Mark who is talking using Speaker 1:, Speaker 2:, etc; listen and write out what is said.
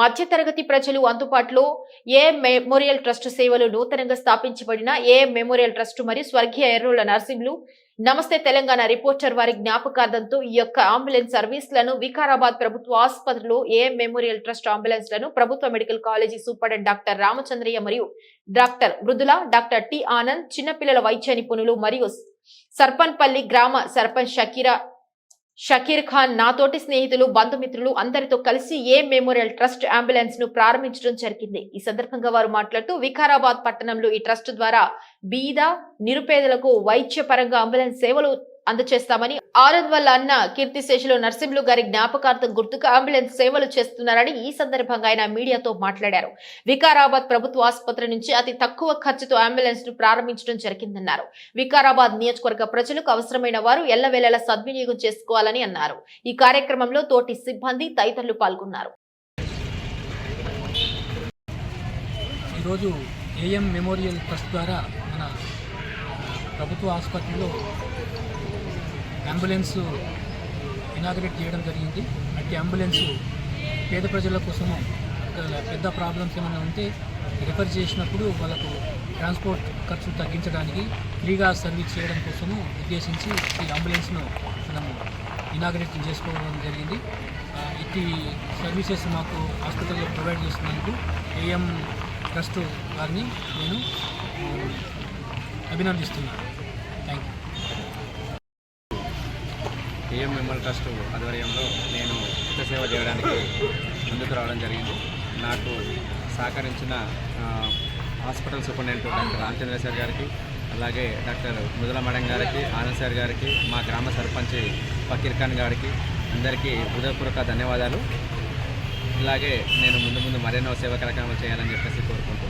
Speaker 1: మధ్యతరగతి ప్రజలు అందుబాటులో ఏ మెమోరియల్ ట్రస్ట్ సేవలు నూతనంగా స్థాపించబడిన ఏ మెమోరియల్ ట్రస్ట్ మరియు స్వర్గీయ ఎర్రోళ్ల నరసింహులు నమస్తే తెలంగాణ రిపోర్టర్ వారి జ్ఞాపకార్థంతో ఈ యొక్క అంబులెన్స్ సర్వీసులను వికారాబాద్ ప్రభుత్వ ఆసుపత్రిలో ఏ మెమోరియల్ ట్రస్ట్ అంబులెన్స్ లను ప్రభుత్వ medical college superintendent doctor Ramachandraiah మరియు doctor Mridula, doctor T Anand, చిన్నపిల్లల వైద్య నిపుణులు మరియు సర్పన్పల్లి గ్రామ సర్పంచ్ షకీర్ ఖాన్, నాతోటి స్నేహితులు, బంధుమిత్రులు అందరితో కలిసి ఏ మెమోరియల్ ట్రస్ట్ అంబులెన్స్ ను ప్రారంభించడం జరిగింది. ఈ సందర్భంగా వారు మాట్లాడుతూ వికారాబాద్ పట్టణంలో ఈ ట్రస్ట్ ద్వారా బీద నిరుపేదలకు వైద్య పరంగా అంబులెన్స్ సేవలు అందజేస్తామని, ఆనంద్ వల్ల అన్న కీర్తిశేషులు నరసింహులు గారి జ్ఞాపకార్థం గుర్తుగా అంబులెన్స్ సేవలు చేస్తున్నారని ఈ సందర్భంగా ఆయన మీడియాతో మాట్లాడారు. వికారాబాద్ ప్రభుత్వ ఆసుపత్రి నుంచి అతి తక్కువ ఖర్చుతో అంబులెన్స్ ను ప్రారంభించడం జరిగిందన్నారు. వికారాబాద్ నియోజకవర్గ ప్రజలకు అవసరమైన వారు ఎల్లవేళలా సద్వినియోగం చేసుకోవాలని అన్నారు. ఈ కార్యక్రమంలో తోటి సిబ్బంది తదితరులు పాల్గొన్నారు.
Speaker 2: ఈరోజు ఏఎం మెమోరియల్ ట్రస్ట్ ద్వారా మన ప్రభుత్వ ఆసుపత్రిలో అంబులెన్స్ ఇనాగరేట్ చేయడం జరిగింది. అట్టి అంబులెన్స్ పేద ప్రజల కోసము పెద్ద ప్రాబ్లమ్స్ ఏమైనా ఉంటే రిఫర్ చేసినప్పుడు వాళ్ళకు ట్రాన్స్పోర్ట్ ఖర్చు తగ్గించడానికి ఫ్రీగా సర్వీస్ చేయడం కోసము ఉద్దేశించి ఈ అంబులెన్స్ను మనము ఇనాగరేట్ చేసుకోవడం జరిగింది. ఇట్టి సర్వీసెస్ మాకు హాస్పిటల్లో ప్రొవైడ్ చేస్తున్నందుకు ఏఎం ట్రస్ట్ వారిని నేను అభినందిస్తున్నాను. Thank you.
Speaker 3: AM memorial trust ఆధ్వర్యంలో నేను ఉచిత సేవ చేయడానికి ముందుకు రావడం జరిగింది. నాకు సహకరించిన hospital superintendent doctor Ramachandra sir గారికి, అలాగే డాక్టర్ మృదుల మేడం గారికి, ఆనంద్ సార్ గారికి, మా గ్రామ సర్పంచ్ ఫకీర్ ఖాన్ గారికి అందరికీ హృదయపూర్వక ధన్యవాదాలు. ఇలాగే నేను ముందు మరెన్నో సేవా కార్యక్రమాలు చేయాలని చెప్పేసి కోరుకుంటున్నాను.